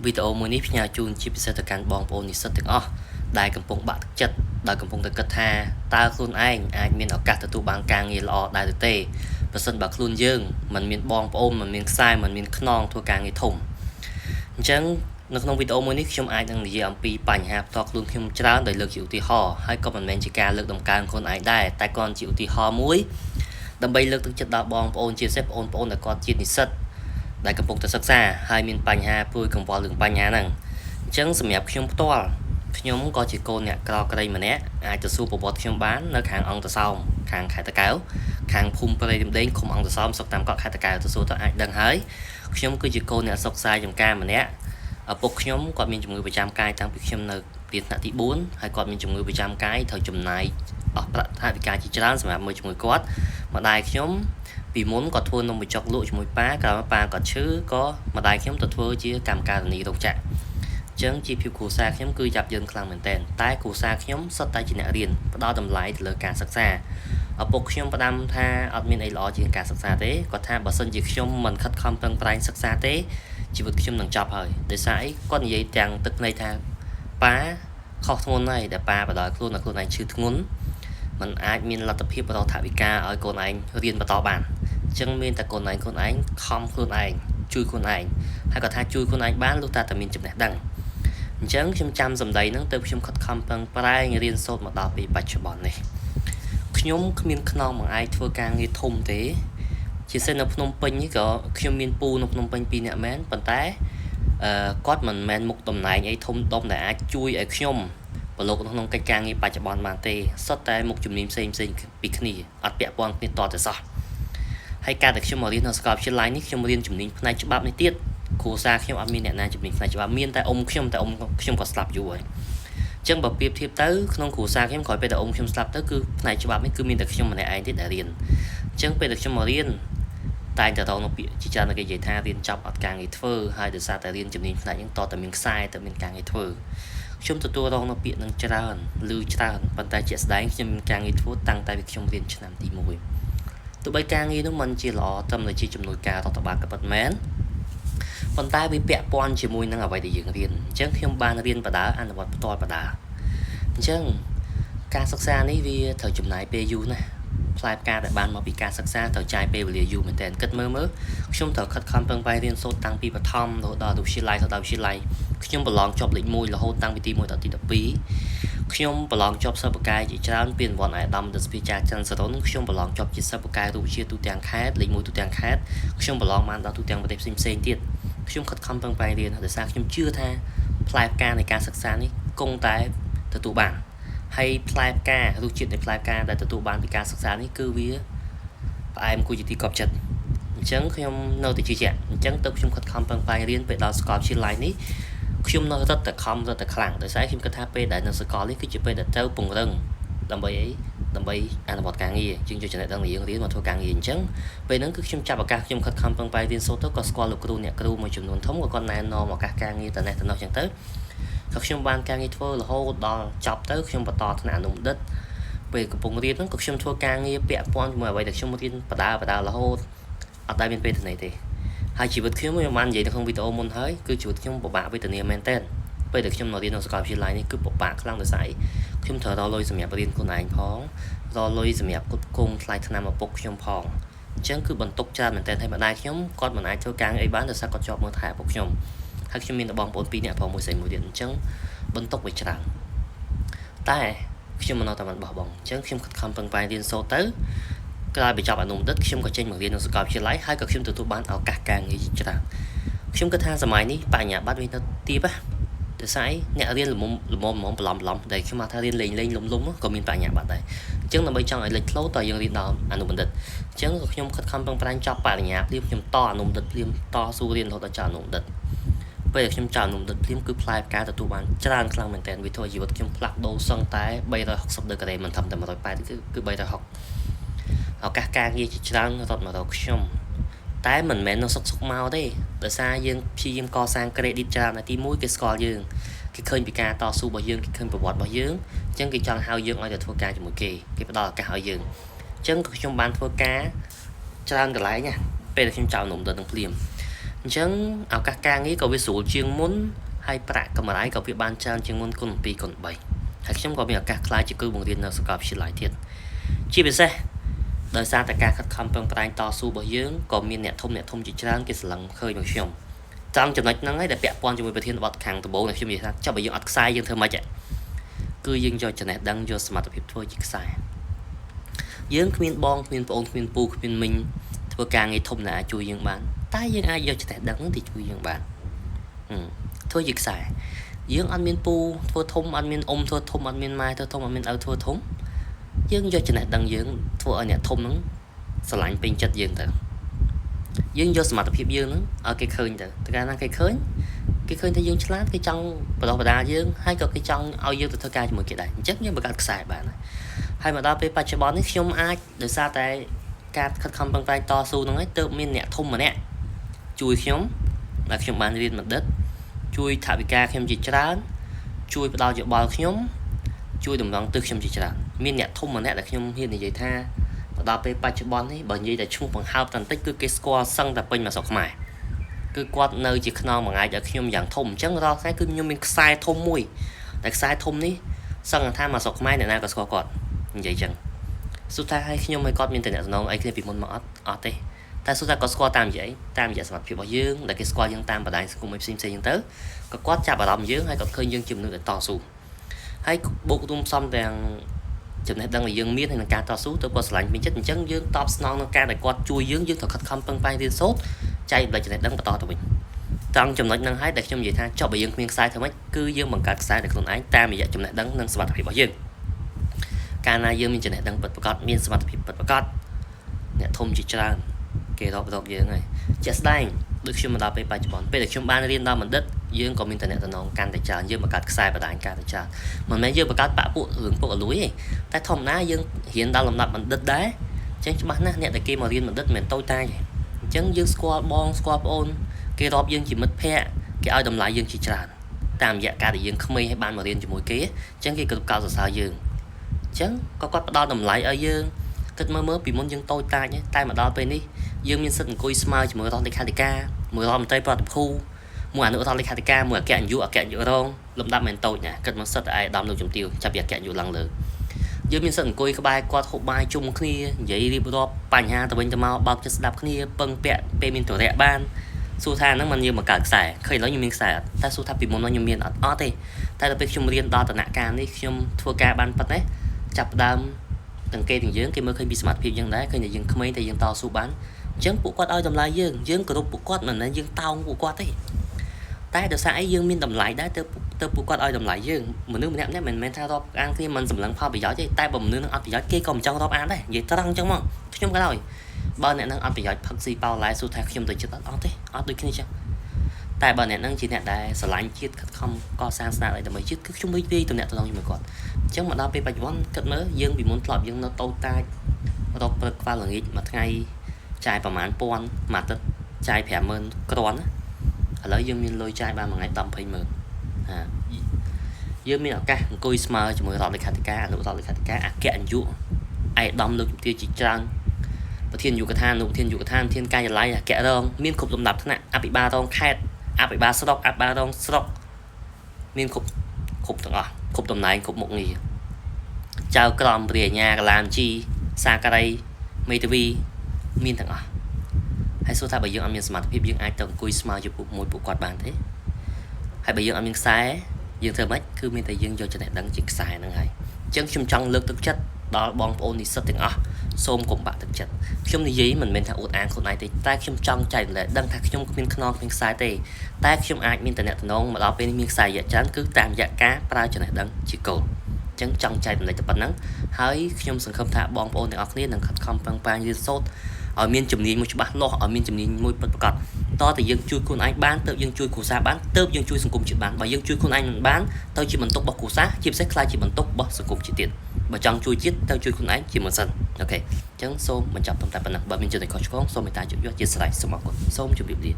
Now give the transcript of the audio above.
video mới ní nhà chun chip sẽ thực hiện bong bóng niết tiếng đại cầm bông bạc chất đại cầm bông từ cất tha ta khuôn anh miền ở cả tụ bang càng nghề lọ đại thực tế và sân bạc luôn dương mình miền bong bóng mình miền sai mình miền non thua càng nghề thủng chẳng nước nông video mới ní trong ai đang gì âm pi bảnh hạp thọc luôn khiêm trá để lực chịu tì hò hay có mình chỉ cả lực đồng càng khuôn anh đại tại con chịu tì hò muối đâm bay lực thực chất đạo bong bóng chia sẻ bong là con chia niết đại cầm bông từ sắc xa hai miền bành hà vui cầm vào lượng bành hà nằng chẳng sầm nhập khiêm to nhóm có chỉ cô nè cao cái đây mà nè ai từ xu bột khiêm bán nơi hàng ông từ sau hàng khai tay cáo hàng phun cái đây đến không ông từ sau sọc tam có khai tay cáo từ xu tới ai đằng hới nhóm cứ chỉ cô nè sọc xa dòng ca mà nè ở bốc nhóm còn miền chủng người 100 cái tăng bị khiêm nơi tiền nạn thị 4 hay còn miền chủng người 100 cái thời chủng này ở hai cái chỉ trán sầm nhập 10 chủng người quát mà đại nhóm vì muốn có thua nông bị chọc lụi cho mùi pá cả ba có chứ có mà đại khiếm tự thua chứ cảm cả là ní đồng trạng chẳng chi phiếu cụ xa khiếm cư dạp dân khăn mình tên tái cụ xa khiếm sắp tay chỉ nạ riêng đo tầm lại thì lỡ cả sắc xa ở bộ khiếm bà đam tha admin ấy lọ chỉ cả sắc xa thế có tha bà sân chỉ khiếm mình khất không tăng tay sắc xa thế chỉ vực khiếm nâng chọc hơi để sải con gì chẳng tức này tha pá khó thôn này để ba và đòi luôn là cô này chưa ngún mình ai miền là tập hiệp vào thả bị ca ở cô anh riêng và tỏ bản chẳng miền tại con anh không con anh chui con anh hay có thay chui con anh bán lúc ta tại miền chụp nét đằng chẳng trăm dầm đầy nó từ trong khát khăm bằng prai riêng sốt mà đào bị bạch bọn này nhóm miền non mà ai thua càng nghe thông thế chỉ xem nó nông pin như có khi miền pu nó nông pin pin nè mến bàn tay cót mình men một tầm này ấy thông tôm để ai chui ở nhóm và lục nó cái càng như bạch bọn mang tê sót tay một chùm niệm xem bị khỉ ở bẹ bọn cái to từ sao hay ca được trong một liên hợp scope trên line nick trong một liên chủng nín này chụp bắp này tiết cố ra khi ông admin này chụp nín này chụp bắp miên tại ông không có slap rồi chẳng bảo tiếp tiếp tới không cố ra khi khỏi bây giờ ông không slap tới cứ này chụp bắp mới cứ miên được trong một này anh tiết đại liền chẳng bây được trong một liên tại từ đầu nó bị chỉ cho là cái gì tha liên chọc ở càng ngày thơ hay từ xa tại liên chụp nín này những to tại mình sai tại mình càng ngày thơ chúng tôi tua đâu nó bị năng tràn lưu tràn bàn tay chết đánh cho mình càng ngày thơ tăng tại việc trong liên cho làm tí mùi tụi bay càng nghi nó mình chỉ lọ tâm là chỉ chùm nồi cà tao bạc cái bật mén còn ta bị bẹ pon chỉ mùi năng ở vậy để dựng riêng chẳng khi ông ban riêng và đá ăn là bật to và đá chẳng ca sắc xa này vì thời chùm này pu này fly ca tại ban mà bị ca sắc xa thời trai pu liền mình tên cất mơ chúng thở khát khăm bằng bay riêng số tăng pi và thom rồi đào đủ xí lại thở đào xí lại chúng bật lon chọc lịnh mùi là hôn tăng pi mùi tạo tí đập bíខ្ញុំប្រឡងជាប់សិបកាយជាច្រើនពីវត្តអាដាមដស្ពីចាច័ន្ទសរុនខ្ញុំប្រឡងជាប់ជាសិបកាយរូបជាទូទាំងខេត្តលេខ1ទូទាំងខេត្តខ្ញុំប្រឡងបានដល់ទូទាំងប្រទេសផ្សេងទៀតខ្ញុំខិតខំប្រឹងប្រែងរៀនដោយសារខ្ញុំជឿថាផ្លែផ្កានៃការសិក្សានេះគង់តែទទួលបានហើយផ្លែផ្ការូបជាតិនៃផ្លែផ្កាដែលទទួលបានពីការសិក្សានេះគឺវាផ្អែមគួរជាទីកប់ចិត្តអញ្ចឹងខ្ញុំនៅតែជឿជាក់អញ្ចឹងទៅខ្ញុំខិតខំប្រឹងប្រែងរៀនពេលដល់សាកលវិទ្យាល័យនេះខ្ញុំនៅរត់តែខំរត់តែខ្លាំងដោយសារខ្ញុំគិតថាពេលដែលនៅសាកលនេះគឺជាពេលដែលត្រូវពង្រឹងដើម្បីអនុវត្តការងារជាងយកចំណេះដឹងនៃយើងរៀនមកធ្វើការងារអញ្ចឹងពេលហ្នឹងគឺខ្ញុំចាប់ឱកាសខ្ញុំខិតខំប្រឹងប្រែងរៀនសូត្រទៅក៏ស្គាល់លោកគ្រូអ្នកគ្រូមួយចំនួនធំក៏គាត់ណែនាំឱកាសការងារទៅនេះទៅនោះអញ្ចឹងទៅក៏ខ្ញុំបានការងារធ្វើរហូតដល់ចប់ទៅខ្ញុំបន្តថ្នាក់អនុបណ្ឌិតពេលកំពុងរៀនហ្នឹងក៏ខ្ញុំធ្វើការងារពាក់ព័ន្ធជាមួយអ្វីដែលខ្ញុំរៀនបដារហូតអត់ដែលមានពេលទៅនេះទេហើយជីវិតខ្ញុំមិនបាននិយាយនៅក្នុងវីដេអូមុនហើយគឺជីវិតខ្ញុំពិបាកវេទនាមែនតើពេលដែលខ្ញុំនៅរៀននៅសាកលវិទ្យាល័យនេះគឺពិបាកខ្លាំងដោយសារខ្ញុំត្រូវរកលុយសម្រាប់រៀនខ្លួនឯងផងរកលុយសម្រាប់គ្រប់គ្រងថ្លៃថ្នាំឪពុកខ្ញុំផងអញ្ចឹងគឺបន្ទុកច្រើនមែនតើហើយម្ដាយខ្ញុំគាត់មិនអាចធ្វើការអីបានដោយសារគាត់ជាប់មើលថែឪពុកខ្ញុំហើយខ្ញុំមានបងប្អូន2នាក់ផងមួយស្រីមួយទៀតអញ្ចឹងបន្ទុកវាច្រើនតែខ្ញុំមិននៅតែមិនបោះបង់អញ្ចឹងខ្ញុំខិតខំប្រឹងប្រែងរៀនសូត្រទៅក្រោយបញ្ចប់អនុបណ្ឌិតខ្ញុំក៏ចេញមករៀននៅសាកលវិទ្យាល័យហើយក៏ខ្ញុំទទួលបានឱកាសការងារជាច្រើនខ្ញុំគិតថាសម័យនេះបញ្ញាបត្រវានៅទីបដោយសារអ្នករៀនល្មមបន្លំដែលខ្ញុំមកថារៀនលេងលំក៏មានបញ្ញាបត្រដែរអញ្ចឹងដើម្បីចង់ឲ្យលេចធ្លោតើយើងរៀនដល់អនុបណ្ឌិតអញ្ចឹងក៏ខ្ញុំខិតខំប្រឹងប្រែងចប់បរិញ្ញាភ្លាមខ្ញុំតអនុបណ្ឌិតភ្លាមតស៊ូរៀនរហូតដល់ចប់អនុបណ្ឌិតពេលខ្ញុំចប់អនុបណ្ឌិតភ្លាមគឺផ្លែផ្កាទទួលបានច្រើនខ្លាំងមែនតើវាធ្វើជីវិតខ្ញុំផ្លាស់ប្ដូរសឹងតែ360ដឺក្រេមិនធំតែ180គឺ360ឱកាសការងារជាច្រើនរត់មករកខ្ញុំតែមិនមែននៅសុកមកទេដោយសារយើងព្យាយាមកសាង credit ច្រើនតែទី1គេស្គាល់យើងគេឃើញពីការតស៊ូរបស់យើងគេឃើញប្រវត្តិរបស់យើងអញ្ចឹងគេចង់ហៅយើងឲ្យទៅធ្វើការជាមួយគេផ្ដល់ឱកាសឲ្យយើងអញ្ចឹងខ្ញុំបានធ្វើការច្រើនកន្លែងណាពេលខ្ញុំចៅនំទៅនឹងភ្លាមអ chẳng ảo các ca nghĩ có với số chuyên muốn hay bạc cầm lái có việc ban trang chuyên muốn con pi con bảy hay chúng có việc các lại chỉ cứ một tiền là sự gặp chỉ lại thiệt chỉ biết xe đời xa tại các khăm bằng tay to su bởi dưỡng còn miền nẹt thông chỉ trang cái lần khơi bằng chồng trongចំណុចហ្នឹងហើយដែលពាក់ព័ន្ធជាមួយប្រធានបទខាងដំបូងដែលខ្ញុំនិយាយថាចុះបើយើងអត់ខ្សែយើងធ្វើម៉េចគឺយើងយកចំណេះដឹងយកសមត្ថភាពធ្វើជាខ្សែយើងគ្មានបងគ្មានប្អូនគ្មានពូគ្មានមីងធ្វើការងារធំណាជួយយើងបានតែយើងអាចយកចំណេះដឹងហ្នឹងទៅជួយយើងបានធ្វើជាខ្សែយើងអត់មានពូធ្វើធំអត់មានអ៊ំធ្វើធំអត់មានម៉ែធ្វើធំអត់មានឪធ្វើធំយើងយកចំណេះដឹងយើងធ្វើឲ្យអ្នកធំហ្នឹងស្រឡាញ់ពេញចិត្តយើងទៅយើងយកសមត្ថភាពយើងហ្នឹងឲ្យគេឃើញទៅតែកាលណាគេឃើញថាយើងឆ្លាតគេចង់បដោះបដាយើងហើយក៏គេចង់ឲ្យយើងទៅធ្វើការជាមួយគេដែរអញ្ចឹងយើងបង្កើតខ្សែបានហើយមកដល់ពេលបច្ចុប្បន្ននេះខ្ញុំអាចដោយសារតែការខិតខំប្រឹងប្រែងតស៊ូហ្នឹងហើយទើបមានអ្នកធំម្នាក់ជួយខ្ញុំដែលខ្ញុំបានរៀនបណ្ឌិតជួយថវិកាខ្ញុំជាច្រើនជួយផ្ដល់យោបល់ខ្ញុំជួយតម្រង់ទិសខ្ញុំជាច្រើនមានអ្នកធំម្នាក់ដែលខ្ញុំហ៊ាននិយាយថាដល់ពេលបច្ចុប្បន្ននេះបើនិយាយតែឈ្មោះបង្ហើបបន្តិចគឺគេស្គាល់សឹងតែពេញមកស្រុកខ្មែរគឺគាត់នៅជាខ្នងមួយថ្ងៃឲ្យខ្ញុំយ៉ាងធំអញ្ចឹងរាល់ថ្ងៃគឺខ្ញុំមានខ្សែធំមួយតែខ្សែធំនេះសឹងថាមកស្រុកខ្មែរអ្នកណាក៏ស្គាល់គាត់និយាយអញ្ចឹងសុទ្ធតែឲ្យខ្ញុំឲ្យគាត់មានតំណែងអីគ្នាពីមុនមកអត់ទេតែសុទ្ធតែគាត់ស្គាល់តាមរយៈសមត្ថភាពរបស់យើងដែលគេស្គាល់យើងតាមបណ្ដាញសង្គមផ្សេងៗអញ្ចឹងទៅក៏គាត់ចាប់អារម្មណ៍យើងហើយគាត់ឃើញយើងជាមនុស្សដែលតស៊ូហើយបូករួមផ្សំទាំងចំណេះដឹងដែលយើងមានហើយនឹងការតស៊ូទៅគាត់ស្រឡាញ់ពេញចិត្តអញ្ចឹងយើងតបស្នងនឹងការដែលគាត់ជួយយើងត្រូវខិតខំប្រឹងប្រែងរៀនសូត្រចែកបលិចចំណេះដឹងបន្តទៅវិញត្រង់ចំណុចហ្នឹងហើយដែលខ្ញុំនិយាយថាចុះបើយើងគ្មានខ្សែធ្វើម៉េចគឺយើងបង្កើតខ្សែដោយខ្លួនឯងតាមរយៈចំណេះដឹងនិងសមត្ថភាពរបស់យើងកាលណាយើងមានចំណេះដឹងពិតប្រាកដមានសមត្ថភាពពិតប្រាកដអ្នកធំជាច្រើនគេរាប់យើងហើយជាក់ស្ដែងដូចខ្ញុំមកដល់ពេលបច្ចុប្បន្នពេលដែលខ្ញុំបានរៀនដល់បណ្ឌិតយើងក៏មានតំណែងកាន់តែច្រើនយើងបង្កើតខ្សែបណ្ដាញកាន់តែច្រើនមិនមែនយើងបង្កើតបាក់ពួករឿងពុកអលួយទេតែធម្មតាយើងរៀនដល់លំដាប់បណ្ឌិតដែរអញ្ចឹងច្បាស់ណាស់អ្នកដែលគេមករៀនបណ្ឌិតមិនមែនតូចតាចទេអញ្ចឹងយើងស្គាល់បងស្គាល់ប្អូនគេរាប់យើងជាមិត្តភក្តិគេឲ្យតម្លៃយើងជាច្រើនតាមរយៈការដែលយើងក្មេងឲ្យបានមករៀនជាមួយគេអញ្ចឹងគេក៏កោតសរសើរយើងអញ្ចឹងក៏គាត់ផ្ដល់តម្លៃឲ្យយើងគិតមើលពីមុនយើងតូចតាចតែមកដល់ពេលនេះយើងមានសិទ្ធិអង្គុយស្មើជាមួយរដ្ឋលេខាធិការមួយរដ្ឋមន្ត្រីប្រតិភូមួយអនុរដ្ឋលេខាធិការមួយអគ្គនាយករងលំដាប់មិនតូចណាគិតមកសិទ្ធិឯកឧត្តមលោកជំទាវចាប់ពីអគ្គនាយកឡើងលើយើងមានសិទ្ធិអង្គុយក្បែរគាត់ហូបបាយជុំគ្នានិយាយរៀបរាប់បញ្ហាទៅវិញទៅមកបើកចិត្តស្ដាប់គ្នាពឹងពាក់ពេលមានទរៈបានសួរថាហ្នឹងมันយើងបង្កើតខ្សែឃើញឥឡូវខ្ញុំមានខ្សែអត់តែសួរថាពីមុនខ្ញុំមានអត់ទេតែដល់ពេលខ្ញុំរៀនដល់ដំណាក់កាលនេះខ្ញុំធ្វើការបានប៉ុណ្ណេះចាប់ដើមទាំងគេទាំងយើងគេមើលឃើញពីសមត្ថភាពយើងដែរឃើញតែយើងក្មេងតែយើងតស៊ូបានអញ្ចឹងពួកគាត់ឲ្យតម្លៃយើងគោរពពួកគាត់មិនមែនយើងតោងពួកគាត់ទេតែដោយសារអីយើងមានតម្លៃដែរទៅពួកគាត់ឲ្យតម្លៃយើងមនុស្សម្នាក់មិនមែនថារាប់អានគ្នាមិនសម្លឹងផលប្រយោជន៍ទេតែបើមនុស្សនឹងអត់ប្រយោជន៍គេក៏មិនចង់រាប់អានដែរនិយាយត្រង់អញ្ចឹងមកខ្ញុំក៏ដោយបើអ្នកនឹងអត់ប្រយោជន៍ផឹកស៊ីប៉ោឡែសួរថាខ្ញុំទៅចិត្តអត់ទេអត់ដូចគ្នាចឹងតែបើអ្នកនឹងជាអ្នកដែលស្រឡាញ់ជាតិខិតខំកសាងស្នាដៃដើម្បីជាតិគឺខ្ញុំរីករាយតំណែងជាមួយគាត់អញ្ចឹងមកដល់ពេលបច្ចុប្បន្នគិតមើលយើងពីមុនធ្លាប់យើងនៅតូចតាចរកព្រឹកខ្វល់ល្ងាចមួយថ្ងៃចាយប្រហែល1000មួយអាទិត្យចាយ50000គ្រាន់ណាឥឡូវយើងមានលុយចាយបានមួយថ្ងៃ10-20ម៉ឺនយើងមានឱកាសអង្គុយស្មើជាមួយរដ្ឋលេខាធិការអនុរដ្ឋលេខាធិការអគ្គនាយកឯកឧត្តមលោកជំទាវជាច្រើនប្រធានយុគឋានអនុប្រធានយុគឋានប្រធានការិយាល័យអគ្គរងមានគ្រប់លំដាប់ថ្នាក់អភិបាលរងខេត្តអភិបាលស្រុកអភិបាលរងស្រុកមានគ្រប់ទាំងអស់គ្រប់តំណែងគ្រប់មុខងារចៅក្រមព្រះអាជ្ញាកលាមជីសាការីមេធាវីមានទាំងអស់ហើយសួរថាបើយើងអត់មានសមត្ថភាពយើងអាចទៅអង្គុយស្មើជាមួយពួកគាត់បានទេហើយបើយើងអត់មានខ្សែយើងធ្វើម៉េចគឺមានតែយើងយកចំណេះដឹងជាខ្សែហ្នឹងហើយអញ្ចឹងខ្ញុំចង់លើកទឹកចិត្តដល់បងប្អូននិស្សិតទាំងអស់សូមកុំបាក់ទឹកចិត្តខ្ញុំនិយាយមិនមែនថាអួតអាងខ្លួនឯងទេតែខ្ញុំចង់ចែករំលែកដឹងថាខ្ញុំគ្មានខ្នងគ្មានខ្សែទេតែខ្ញុំអាចមានតំណែងមកដល់ពេលនេះមានខ្សែរយៈច្រើនគឺតាមរយៈការប្រើចំណេះដឹងជាគោលអញ្ចឹងចង់ចែករំលែកតែប៉ុណ្ណឹងហើយខ្ញុំសង្ឃឹមថាបងប្អូនទាំងអស់គ្នានឹងខិតខំប្រឹងប្រែងរៀនសូត្រឲ្យមានជំនាញមួយច្បាស់លាស់ឲ្យមានជំនាញមួយពិតប្រាកដតើតើយើងជួយខ្លួនឯងបានទៅយើងជួយគ្រួសារបានទៅយើងជួយសង្គមជាតិបានបើយើងជួយខ្លួនឯងមិនបានទៅជាបន្ទុករបស់គ្រួសារជាពិសេសខ្លាចជាបន្ទុករបស់សង្គមជាតិទៀតបើចង់ជួយជាតិទៅជួយខ្លួនឯងជាមុនសិនអូខេអញ្ចឹងសូមបញ្ចប់ត្រឹមតែប៉ុណ្ណឹងបើមានចំណុចខុសឆ្គងសូមមេត្តាជួយយកជាស្រ័យសូមអរគុណសូមជម្រាបលា